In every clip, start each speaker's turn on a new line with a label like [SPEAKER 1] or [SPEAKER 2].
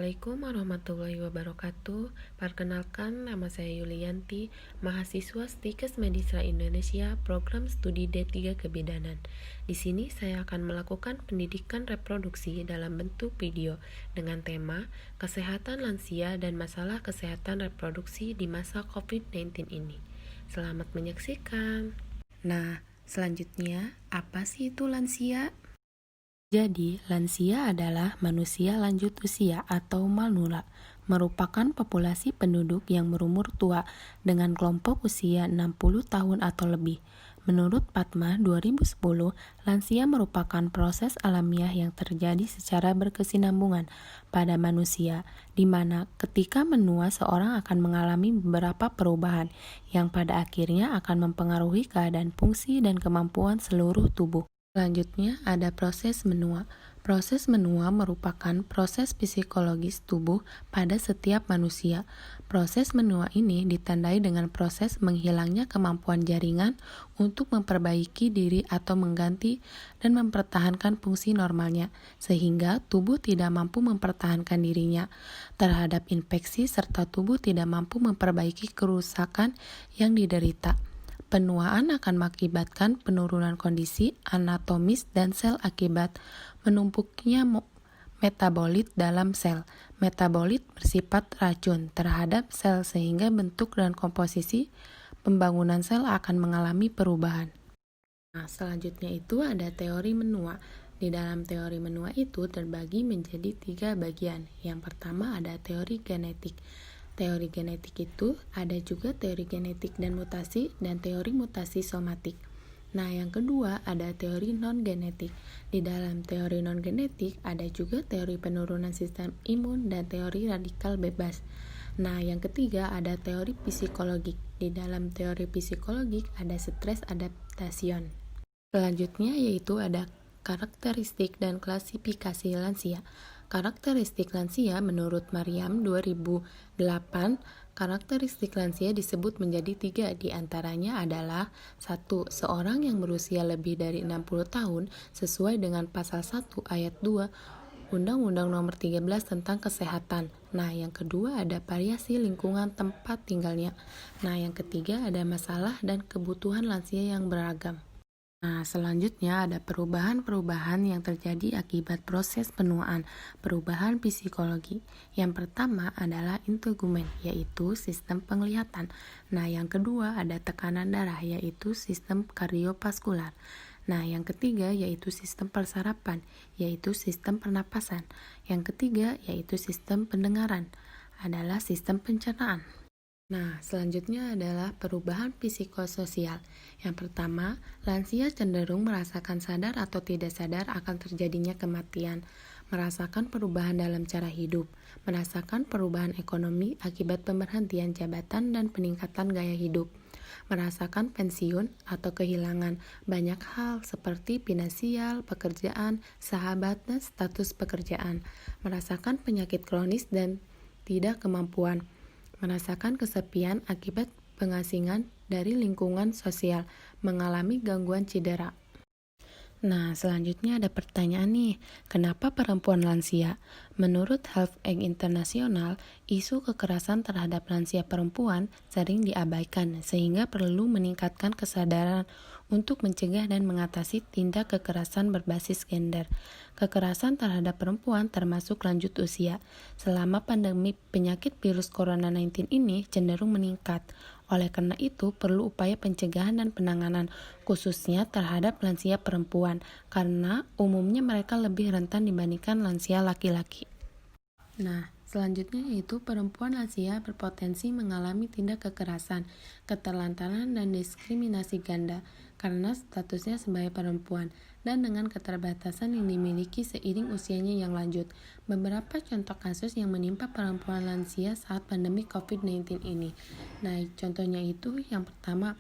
[SPEAKER 1] Assalamualaikum warahmatullahi wabarakatuh. Perkenalkan, nama saya Yulianti, mahasiswa Stikes Medistra Indonesia, program studi D3 Kebidanan. Di sini saya akan melakukan pendidikan reproduksi dalam bentuk video dengan tema kesehatan lansia dan masalah kesehatan reproduksi di masa COVID-19 ini. Selamat menyaksikan. Nah, selanjutnya, apa sih itu lansia? Jadi, lansia adalah manusia lanjut usia atau manula, merupakan populasi penduduk yang berumur tua dengan kelompok usia 60 tahun atau lebih. Menurut Padma 2010, lansia merupakan proses alamiah yang terjadi secara berkesinambungan pada manusia, di mana ketika menua seorang akan mengalami beberapa perubahan yang pada akhirnya akan mempengaruhi keadaan fungsi dan kemampuan seluruh tubuh. Selanjutnya ada proses menua. Proses menua merupakan proses psikologis tubuh pada setiap manusia. Proses menua ini ditandai dengan proses menghilangnya kemampuan jaringan untuk memperbaiki diri atau mengganti dan mempertahankan fungsi normalnya, sehingga tubuh tidak mampu mempertahankan dirinya terhadap infeksi serta tubuh tidak mampu memperbaiki kerusakan yang diderita. Penuaan akan mengakibatkan penurunan kondisi anatomis dan sel akibat menumpuknya metabolit dalam sel. Metabolit bersifat racun terhadap sel sehingga bentuk dan komposisi pembangunan sel akan mengalami perubahan. Nah, selanjutnya itu ada teori menua. Di dalam teori menua itu terbagi menjadi 3 bagian. Yang pertama ada teori genetik. Teori genetik itu ada juga teori genetik dan teori mutasi somatik. Nah, yang kedua ada teori non-genetik. Di dalam teori non-genetik ada juga teori penurunan sistem imun dan teori radikal bebas. Nah, yang ketiga ada teori psikologik. Di dalam teori psikologik ada stres adaptation. Selanjutnya yaitu ada karakteristik dan klasifikasi lansia. Karakteristik lansia menurut Mariam 2008, karakteristik lansia disebut menjadi 3, diantaranya adalah 1. Seorang yang berusia lebih dari 60 tahun sesuai dengan pasal 1 ayat 2 Undang-Undang Nomor 13 tentang Kesehatan. Nah, yang kedua ada variasi lingkungan tempat tinggalnya. Nah, yang ketiga ada masalah dan kebutuhan lansia yang beragam. Nah, selanjutnya ada perubahan-perubahan yang terjadi akibat proses penuaan, perubahan psikologi. Yang pertama adalah integumen, yaitu sistem penglihatan. Nah, yang kedua ada tekanan darah, yaitu sistem kardiovaskular. Nah, yang ketiga yaitu sistem persarapan, yaitu sistem pernapasan. Yang ketiga yaitu sistem pendengaran, adalah sistem pencernaan. Nah, selanjutnya adalah perubahan psikososial. Yang pertama, lansia cenderung merasakan sadar atau tidak sadar akan terjadinya kematian, merasakan perubahan dalam cara hidup, merasakan perubahan ekonomi akibat pemberhentian jabatan dan peningkatan gaya hidup, merasakan pensiun atau kehilangan banyak hal seperti finansial, pekerjaan, sahabat, dan status pekerjaan, merasakan penyakit kronis dan tidak kemampuan, merasakan kesepian akibat pengasingan dari lingkungan sosial, mengalami gangguan cedera. Nah, selanjutnya ada pertanyaan nih, kenapa perempuan lansia? Menurut Health Aid International, isu kekerasan terhadap lansia perempuan sering diabaikan sehingga perlu meningkatkan kesadaran untuk mencegah dan mengatasi tindak kekerasan berbasis gender. Kekerasan terhadap perempuan termasuk lanjut usia. Selama pandemi penyakit virus corona 19 ini cenderung meningkat. Oleh karena itu, perlu upaya pencegahan dan penanganan, khususnya terhadap lansia perempuan, karena umumnya mereka lebih rentan dibandingkan lansia laki-laki. Nah, selanjutnya yaitu perempuan lansia berpotensi mengalami tindak kekerasan, keterlantaran, dan diskriminasi ganda karena statusnya sebagai perempuan dan dengan keterbatasan yang dimiliki seiring usianya yang lanjut. Beberapa contoh kasus yang menimpa perempuan lansia saat pandemi COVID-19 ini. Nah, contohnya itu yang pertama,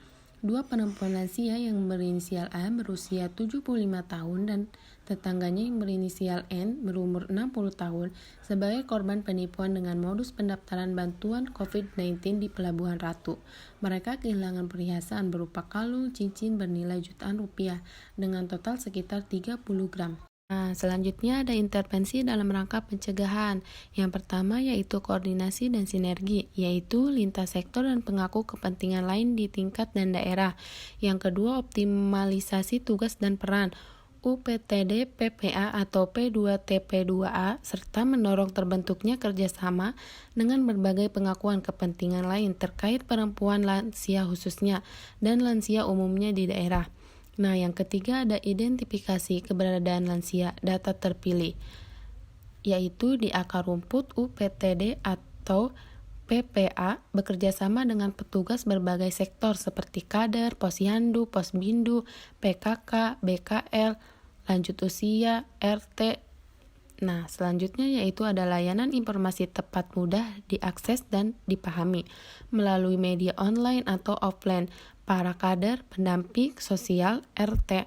[SPEAKER 1] 2 perempuan lansia yang berinisial A berusia 75 tahun dan tetangganya yang berinisial N berumur 60 tahun sebagai korban penipuan dengan modus pendaftaran bantuan COVID-19 di Pelabuhan Ratu. Mereka kehilangan perhiasan berupa kalung cincin bernilai jutaan rupiah dengan total sekitar 30 gram. Nah, selanjutnya ada intervensi dalam rangka pencegahan. Yang pertama yaitu koordinasi dan sinergi, yaitu lintas sektor dan pemangku kepentingan lain di tingkat dan daerah. Yang kedua, optimalisasi tugas dan peran. UPTD, PPA atau P2TP2A, serta mendorong terbentuknya kerjasama dengan berbagai pengakuan kepentingan lain terkait perempuan lansia khususnya dan lansia umumnya di daerah. Nah, yang ketiga ada identifikasi keberadaan lansia data terpilih, yaitu di akar rumput UPTD atau PPA bekerjasama dengan petugas berbagai sektor seperti kader, posyandu, posbindu, PKK, BKL, lanjut usia, RT. Nah, selanjutnya yaitu ada layanan informasi tepat mudah diakses dan dipahami melalui media online atau offline. Para kader, pendamping sosial, RT,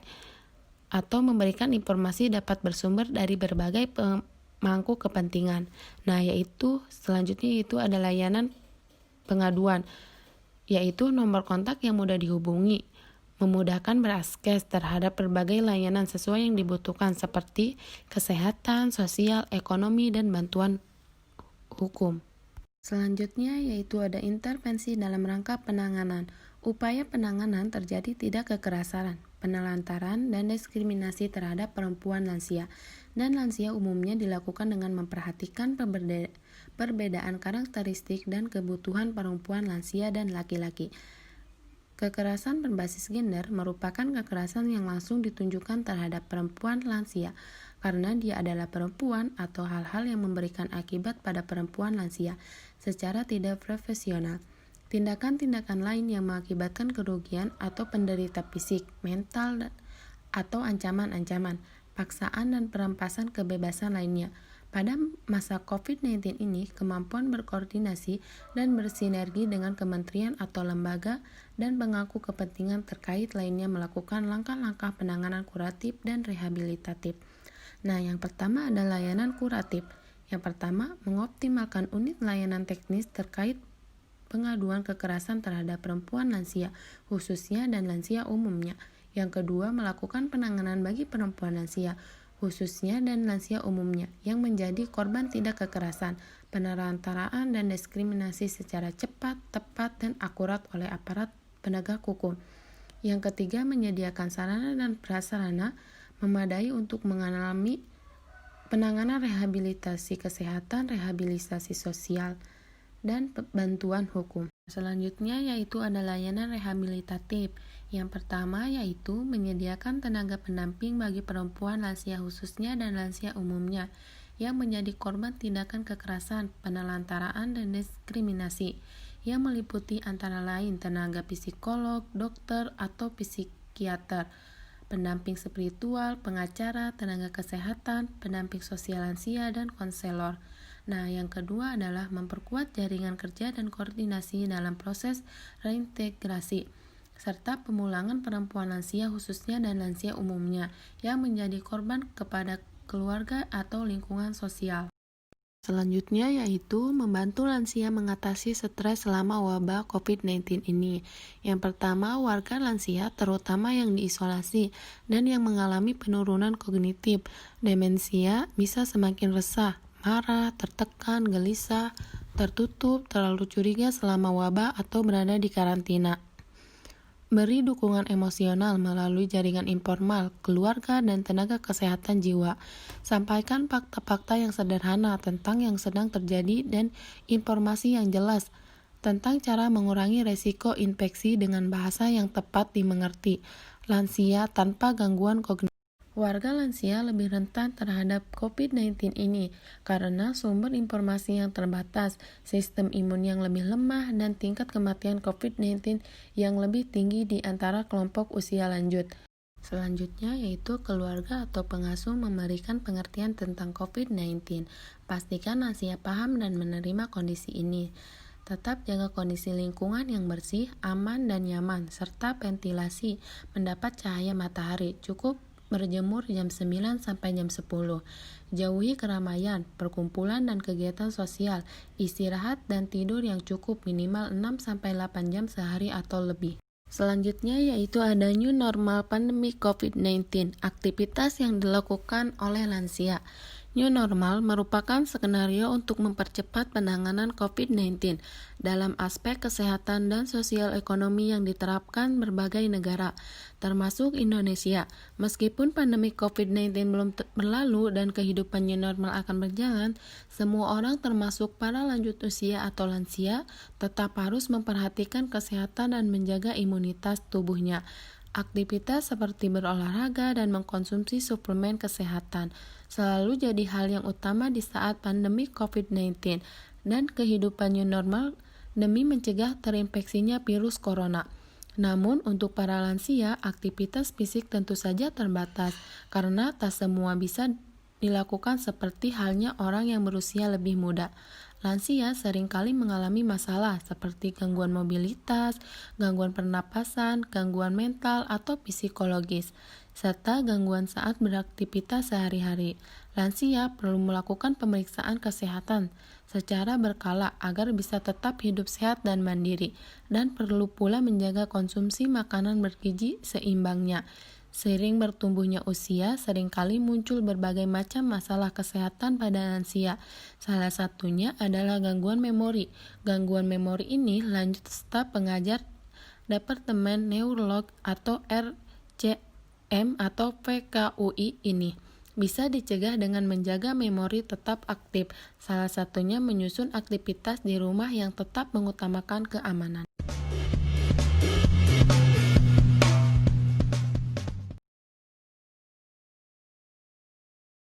[SPEAKER 1] atau memberikan informasi dapat bersumber dari berbagai pemangku kepentingan. Nah, yaitu selanjutnya itu ada layanan pengaduan, yaitu nomor kontak yang mudah dihubungi, memudahkan berakses terhadap berbagai layanan sesuai yang dibutuhkan seperti kesehatan, sosial, ekonomi, dan bantuan hukum. Selanjutnya yaitu ada intervensi dalam rangka penanganan. Upaya penanganan terjadi tidak kekerasan, penelantaran, dan diskriminasi terhadap perempuan lansia. Dan lansia umumnya dilakukan dengan memperhatikan perbedaan karakteristik dan kebutuhan perempuan lansia dan laki-laki. Kekerasan berbasis gender merupakan kekerasan yang langsung ditunjukkan terhadap perempuan lansia karena dia adalah perempuan atau hal-hal yang memberikan akibat pada perempuan lansia secara tidak profesional. Tindakan-tindakan lain yang mengakibatkan kerugian atau penderita fisik, mental, atau ancaman-ancaman, paksaan dan perampasan kebebasan lainnya. Pada masa COVID-19 ini, kemampuan berkoordinasi dan bersinergi dengan kementerian atau lembaga dan pemangku kepentingan terkait lainnya melakukan langkah-langkah penanganan kuratif dan rehabilitatif. Nah, yang pertama adalah layanan kuratif. Yang pertama, mengoptimalkan unit layanan teknis terkait pengaduan kekerasan terhadap perempuan lansia, khususnya dan lansia umumnya. Yang kedua, melakukan penanganan bagi perempuan lansia, khususnya dan lansia umumnya, yang menjadi korban tindak kekerasan, penelantaraan, dan diskriminasi secara cepat, tepat, dan akurat oleh aparat penegak hukum. Yang ketiga, menyediakan sarana dan prasarana memadai untuk mengalami penanganan rehabilitasi kesehatan, rehabilitasi sosial, dan bantuan hukum. Selanjutnya yaitu ada layanan rehabilitatif. Yang pertama yaitu menyediakan tenaga pendamping bagi perempuan lansia khususnya dan lansia umumnya yang menjadi korban tindakan kekerasan, penelantaraan, dan diskriminasi yang meliputi antara lain tenaga psikolog, dokter, atau psikiater, pendamping spiritual, pengacara, tenaga kesehatan, pendamping sosial lansia, dan konselor. Nah, yang kedua adalah memperkuat jaringan kerja dan koordinasi dalam proses reintegrasi, serta pemulangan perempuan lansia khususnya dan lansia umumnya yang menjadi korban kepada keluarga atau lingkungan sosial. Selanjutnya yaitu membantu lansia mengatasi stres selama wabah COVID-19 ini. Yang pertama, warga lansia terutama yang diisolasi dan yang mengalami penurunan kognitif, demensia bisa semakin resah, marah, tertekan, gelisah, tertutup, terlalu curiga selama wabah atau berada di karantina. Beri dukungan emosional melalui jaringan informal, keluarga, dan tenaga kesehatan jiwa. Sampaikan fakta-fakta yang sederhana tentang yang sedang terjadi dan informasi yang jelas tentang cara mengurangi resiko infeksi dengan bahasa yang tepat dimengerti. Lansia tanpa gangguan kognitif. Warga lansia lebih rentan terhadap COVID-19 ini karena sumber informasi yang terbatas, sistem imun yang lebih lemah, dan tingkat kematian COVID-19 yang lebih tinggi di antara kelompok usia lanjut. Selanjutnya yaitu keluarga atau pengasuh memberikan pengertian tentang COVID-19. Pastikan lansia paham dan menerima kondisi ini. Tetap jaga kondisi lingkungan yang bersih, aman, dan nyaman, serta ventilasi, mendapat cahaya matahari. Cukup berjemur jam 9 sampai jam 10. Jauhi keramaian, perkumpulan, dan kegiatan sosial. Istirahat dan tidur yang cukup minimal 6 sampai 8 jam sehari atau lebih. Selanjutnya yaitu ada new normal pandemi COVID-19, aktivitas yang dilakukan oleh lansia. New normal merupakan skenario untuk mempercepat penanganan COVID-19 dalam aspek kesehatan dan sosial ekonomi yang diterapkan berbagai negara, termasuk Indonesia. Meskipun pandemi COVID-19 belum berlalu dan kehidupan new normal akan berjalan, semua orang termasuk para lanjut usia atau lansia tetap harus memperhatikan kesehatan dan menjaga imunitas tubuhnya. Aktivitas seperti berolahraga dan mengkonsumsi suplemen kesehatan selalu jadi hal yang utama di saat pandemi COVID-19 dan kehidupan new normal demi mencegah terinfeksinya virus corona. Namun, untuk para lansia, aktivitas fisik tentu saja terbatas karena tak semua bisa dilakukan seperti halnya orang yang berusia lebih muda. Lansia seringkali mengalami masalah seperti gangguan mobilitas, gangguan pernapasan, gangguan mental atau psikologis, serta gangguan saat beraktivitas sehari-hari. Lansia perlu melakukan pemeriksaan kesehatan secara berkala agar bisa tetap hidup sehat dan mandiri, dan perlu pula menjaga konsumsi makanan bergizi seimbangnya. Seiring bertumbuhnya usia, seringkali muncul berbagai macam masalah kesehatan pada lansia. Salah satunya adalah gangguan memori. Gangguan memori ini lanjut staf pengajar Departemen Neurolog atau RCM atau PKUI ini bisa dicegah dengan menjaga memori tetap aktif. Salah satunya menyusun aktivitas di rumah yang tetap mengutamakan keamanan.